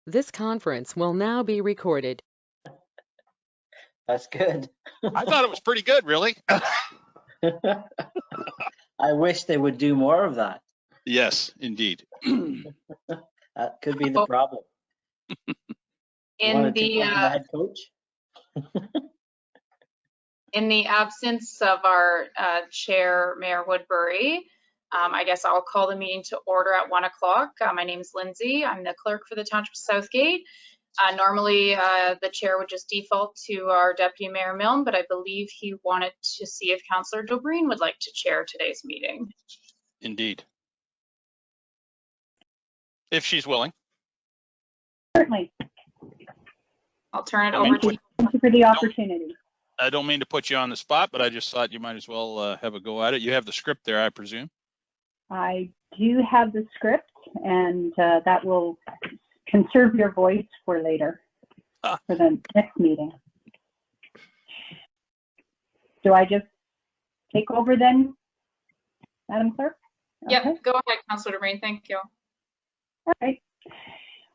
This conference will now be recorded. That's good. I thought it was pretty good, really. I wish they would do more of that. Yes, indeed. That could be the problem. In the head coach. in the absence of our chair, Mayor Woodbury, I guess I'll call the meeting to order at 1 o'clock. My name is Lindsay. I'm the clerk for the Township of Southgate. Normally, the chair would just default to our Deputy Mayor Milne, but I believe he wanted to see if Councillor Dobreen would like to chair today's meeting. Indeed. If she's willing. Certainly. I'll turn it over to you. Thank you for the opportunity. I don't mean to put you on the spot, but I just thought you might as well have a go at it. You have the script there, I presume. I do have the script, and that will conserve your voice for later, for the next meeting. Do I just take over then, Madam Clerk? Yep, Okay. go ahead, Councillor Dobreen. Thank you. All right.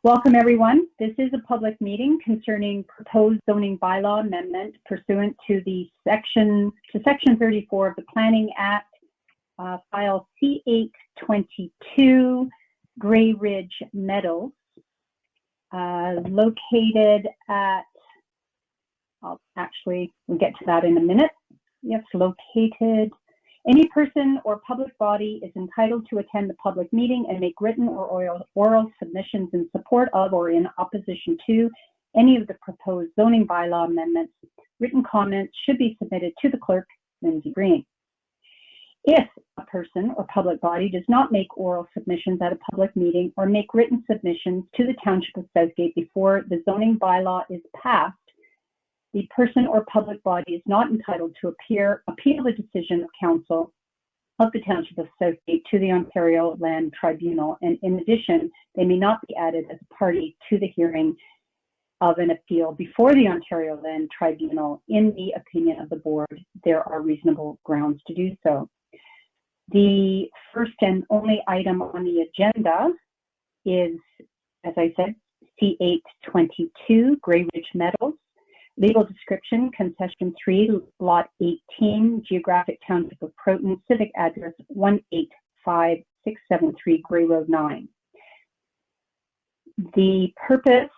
Welcome, everyone. This is a public meeting concerning proposed zoning bylaw amendment pursuant to the section 34 of the Planning Act, file C822, Grey Ridge Meadows, located at, we'll get to that in a minute. Yes, located. Any person or public body is entitled to attend the public meeting and make written or oral submissions in support of or in opposition to any of the proposed zoning bylaw amendments. Written comments should be submitted to the clerk, Lindsay Green. If a person or public body does not make oral submissions at a public meeting or make written submissions to the Township of Southgate before the zoning bylaw is passed, the person or public body is not entitled to appeal the decision of council of the Township of Southgate to the Ontario Land Tribunal, and in addition, they may not be added as a party to the hearing of an appeal before the Ontario Land Tribunal. In the opinion of the board, there are reasonable grounds to do so. The first and only item on the agenda is, as I said, C822, Grey Ridge Meadows. Legal description, concession 3, lot 18, geographic township of Proton, civic address 185673 Grey Road 9. The purpose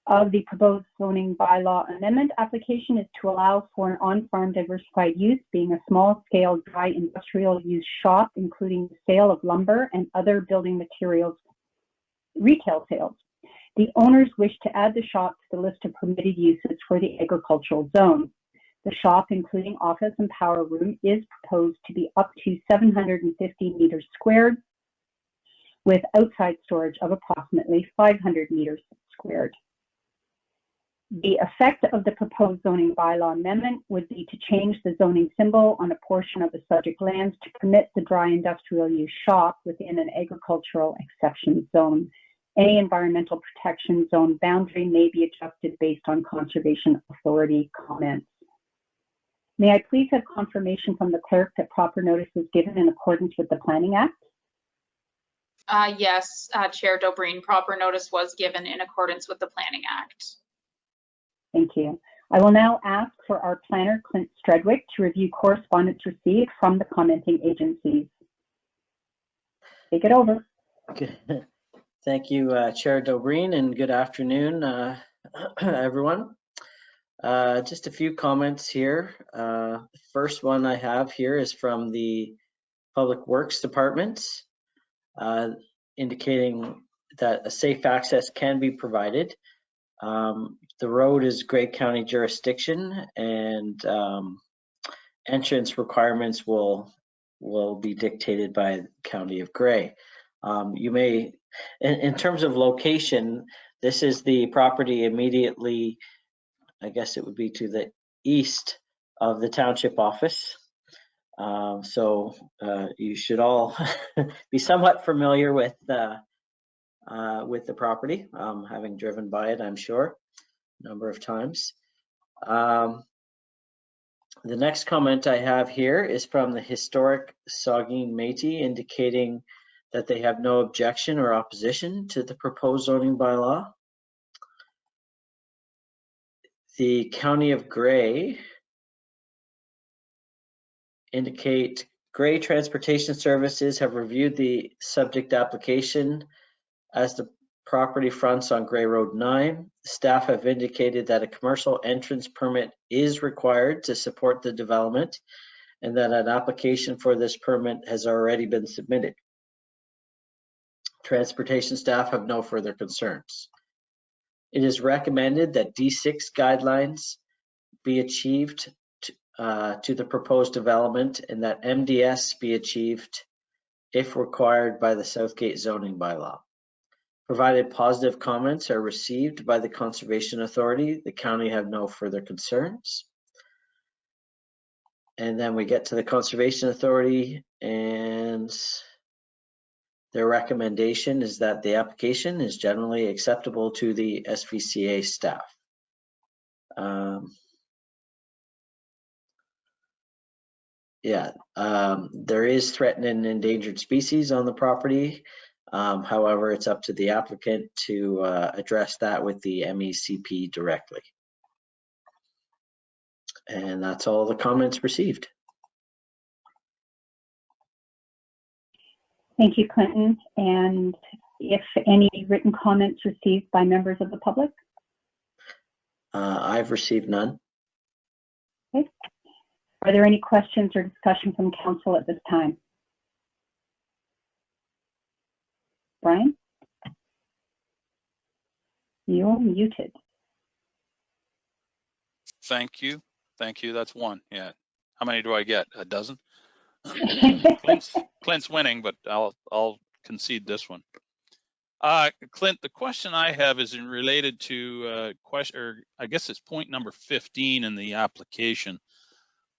of the proposed zoning bylaw amendment application is to allow for an on-farm diversified use, being a small-scale dry industrial use shop, including the sale of lumber and other building materials, retail sales. The owners wish to add the shop to the list of permitted uses for the agricultural zone. The shop, including office and power room, is proposed to be up to 750 meters squared, with outside storage of approximately 500 meters squared. The effect of the proposed zoning bylaw amendment would be to change the zoning symbol on a portion of the subject lands to permit the dry industrial use shop within an agricultural exception zone. Any environmental protection zone boundary may be adjusted based on Conservation Authority comments. May I please have confirmation from the clerk that proper notice was given in accordance with the Planning Act? Yes, Chair Dobreen, proper notice was given in accordance with the Planning Act. Thank you. I will now ask for our planner, Clint Stredwick, to review correspondence received from the commenting agencies. Take it over. Okay. Thank you, Chair Dobreen, and good afternoon, everyone. Just a few comments here. The first one I have here is from the Public Works Department, indicating that a safe access can be provided. The road is Grey County jurisdiction, and entrance requirements will be dictated by the County of Grey. You may, in terms of location, this is the property immediately, I guess it would be to the east of the township office. So you should all be somewhat familiar with the property, having driven by it, I'm sure, a number of times. The next comment I have here is from the Historic Saugeen Métis, indicating that they have no objection or opposition to the proposed zoning bylaw. the County of Gray indicate Gray Transportation Services have reviewed the subject application as the property fronts on Gray Road 9. Staff have indicated that a commercial entrance permit is required to support the development and that an application for this permit has already been submitted. Transportation staff have no further concerns. It is recommended that D6 guidelines be achieved to the proposed development and that MDS be achieved if required by the Southgate zoning bylaw. Provided positive comments are received by the Conservation Authority, the county have no further concerns. And then we get to the Conservation Authority, and their recommendation is that the application is generally acceptable to the SVCA staff. There is threatened and endangered species on the property. However, it's up to the applicant to address that with the MECP directly. And that's all the comments received. Thank you, Clinton. And if any written comments received by members of the public? I've received none. Okay. Are there any questions or discussion from council at this time? Brian? You're muted. Thank you. Thank you. That's one. Yeah. How many do I get? A dozen? Clint's winning, but I'll concede this one. Clint, the question I have is related to I guess it's point number 15 in the application.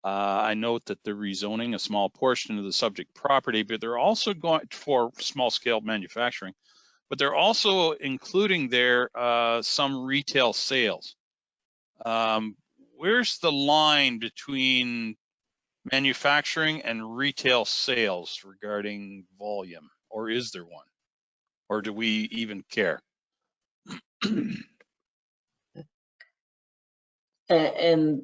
I note that they're rezoning a small portion of the subject property, but they're also going for small scale manufacturing, but they're also including there some retail sales. Where's the line between manufacturing and retail sales regarding volume, or is there one? Or do we even care? And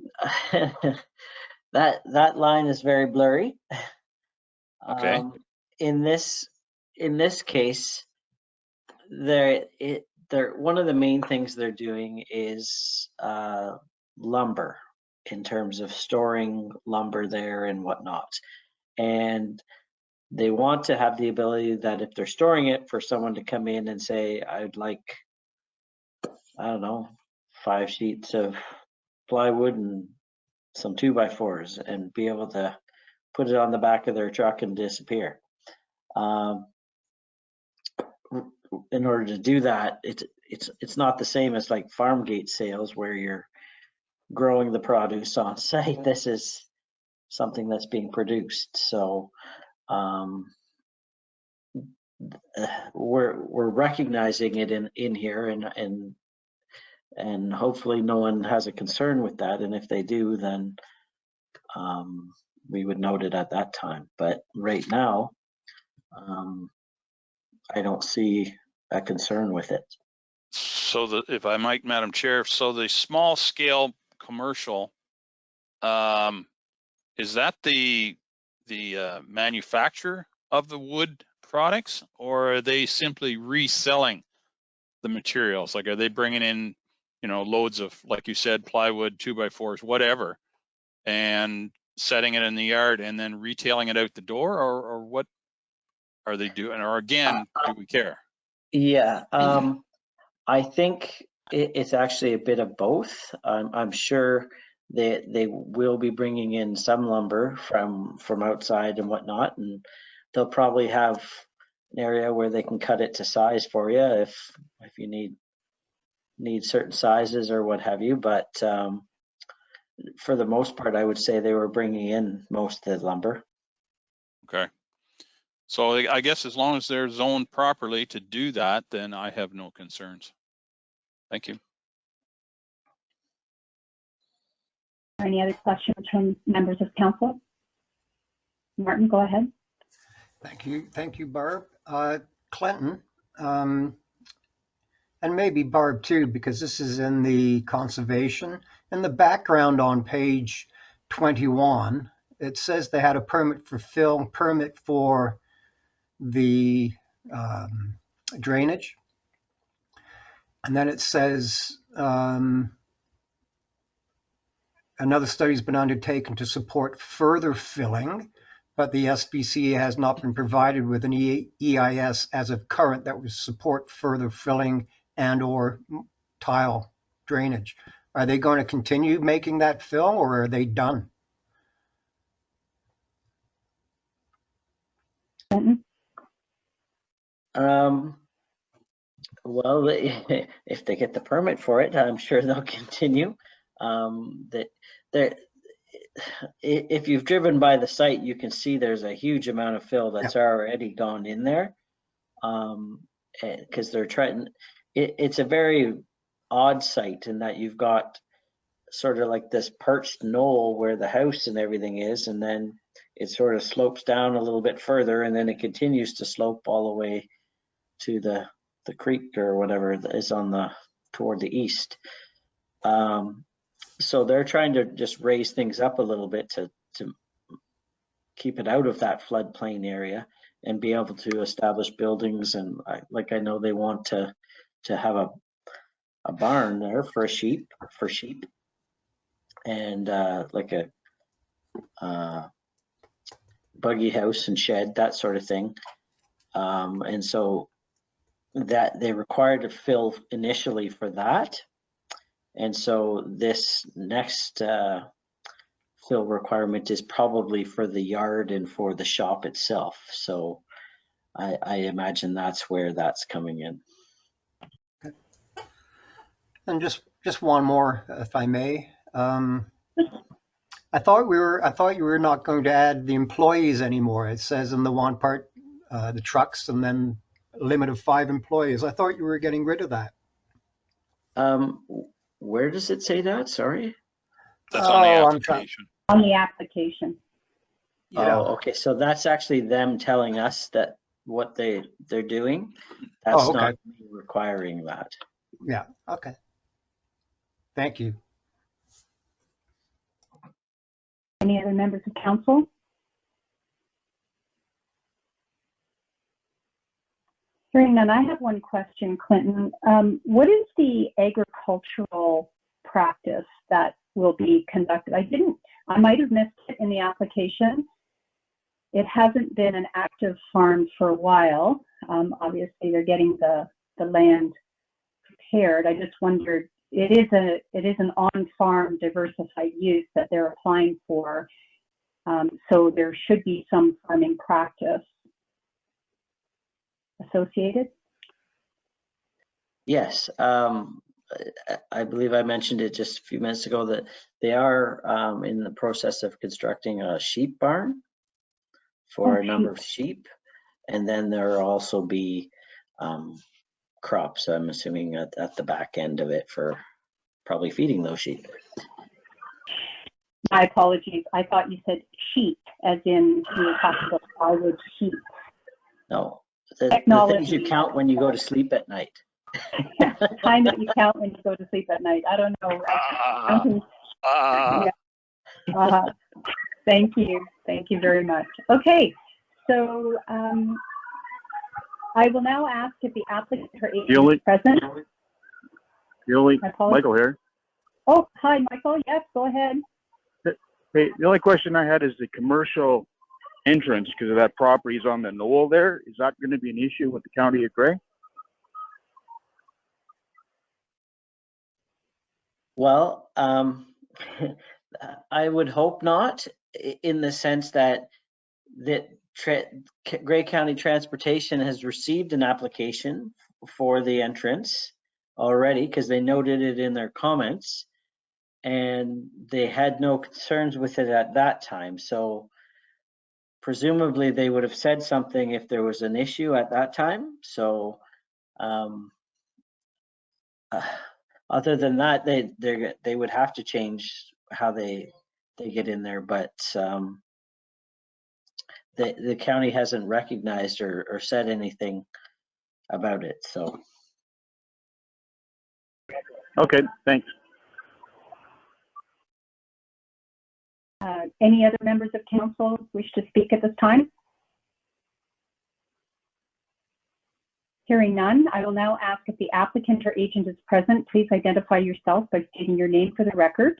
that line is very blurry. Okay. In this case, one of the main things they're doing is lumber, in terms of storing lumber there and whatnot. And they want to have the ability that if they're storing it, for someone to come in and say, I'd like, I don't know, 5 sheets of plywood and some 2x4s, and be able to put it on the back of their truck and disappear. In order to do that, it's not the same as like farm gate sales where you're growing the produce on site. This is something that's being produced. So we're recognizing it in here, and hopefully no one has a concern with that. And if they do, then we would note it at that time. But right now, I don't see a concern with it. So if I might, Madam Chair, so the small scale commercial, is that the manufacturer of the wood products, or are they simply reselling the materials? Like, are they bringing in, loads of, like you said, plywood, 2x4s, whatever, and setting it in the yard and then retailing it out the door, or what are they doing? Or again, do we care? Yeah, I think it's actually a bit of both. I'm sure they will be bringing in some lumber from outside and whatnot, and they'll probably have an area where they can cut it to size for you if you need certain sizes or what have you. But for the most part, I would say they were bringing in most of the lumber. Okay. So I guess as long as they're zoned properly to do that, then I have no concerns. Thank you. Any other questions from members of council? Martin, go ahead. Thank you, Barb. Clinton, and maybe Barb too, because this is in the conservation. In the background on page 21, it says they had a permit for fill, permit for the drainage. And then it says another study has been undertaken to support further filling, but the SPCA has not been provided with an EIS as of current that would support further filling and or tile drainage. Are they going to continue making that fill, or are they done? Well, if they get the permit for it, I'm sure they'll continue. If you've driven by the site, you can see there's a huge amount of fill that's already gone in there. Because they're trying, it's a very odd site in that you've got sort of like this perched knoll where the house and everything is, and then it sort of slopes down a little bit further, and then it continues to slope all the way to the creek or whatever is on toward the east. So they're trying to just raise things up a little bit to keep it out of that floodplain area and be able to establish buildings. And I know they want to have a barn there for sheep, and like a buggy house and shed, that sort of thing. And so that they require to fill initially for that. And so this next fill requirement is probably for the yard and for the shop itself. So I imagine that's where that's coming in. And just one more, if I may. I thought you were not going to add the employees anymore. It says in the one part, the trucks, and then a limit of 5 employees. I thought you were getting rid of that. Where does it say that? Sorry. That's on the application. On the application. Yeah. Oh, okay. So that's actually them telling us that what they're doing. That's okay. not me requiring that. Yeah. Okay. Thank you. Any other members of council? Hearing none, I have one question, Clinton. What is the agricultural practice that will be conducted? I might have missed it in the application. It hasn't been an active farm for a while. Obviously, they're getting the land prepared. I just wondered, it is an on-farm diversified use that they're applying for. So there should be some farming practice associated? Yes, I believe I mentioned it just a few minutes ago that they are in the process of constructing a sheep barn for a number of sheep, and then there will also be crops, I'm assuming, at the back end of it for probably feeding those sheep. My apologies. I thought you said sheep, as in you were talking about plywood sheep. No, the things you count when you go to sleep at night. The time that you count when you go to sleep at night. I don't know. Yeah. Thank you. Thank you very much. Okay, so I will now ask if the applicant or agent is present. Michael here. Oh, hi, Michael. Yes, go ahead. Hey, the only question I had is the commercial entrance, because of that property is on the knoll there. Is that going to be an issue with the County of Grey? Well, I would hope not, in the sense that Grey County Transportation has received an application for the entrance already, because they noted it in their comments, and they had no concerns with it at that time. So presumably they would have said something if there was an issue at that time. So other than that, they would have to change how they get in there, but the county hasn't recognized or said anything about it. So Okay, thanks. Any other members of council wish to speak at this time? Hearing none, I will now ask if the applicant or agent is present. Please identify yourself by stating your name for the record.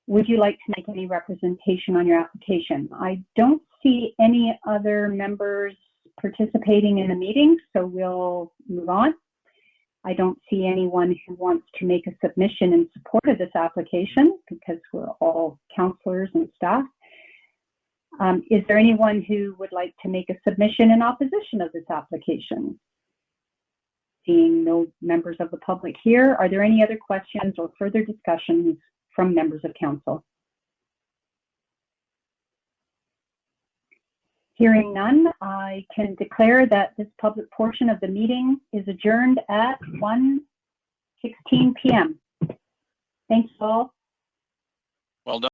Would you like to make any representation on your application? I don't see any other members participating in the meeting, so we'll move on. I don't see anyone who wants to make a submission in support of this application because we're all counselors and staff. Is there anyone who would like to make a submission in opposition of this application? Seeing no members of the public here, are there any other questions or further discussions from members of council? Hearing none, I can declare that this public portion of the meeting is adjourned at 1:16 p.m. Thanks all.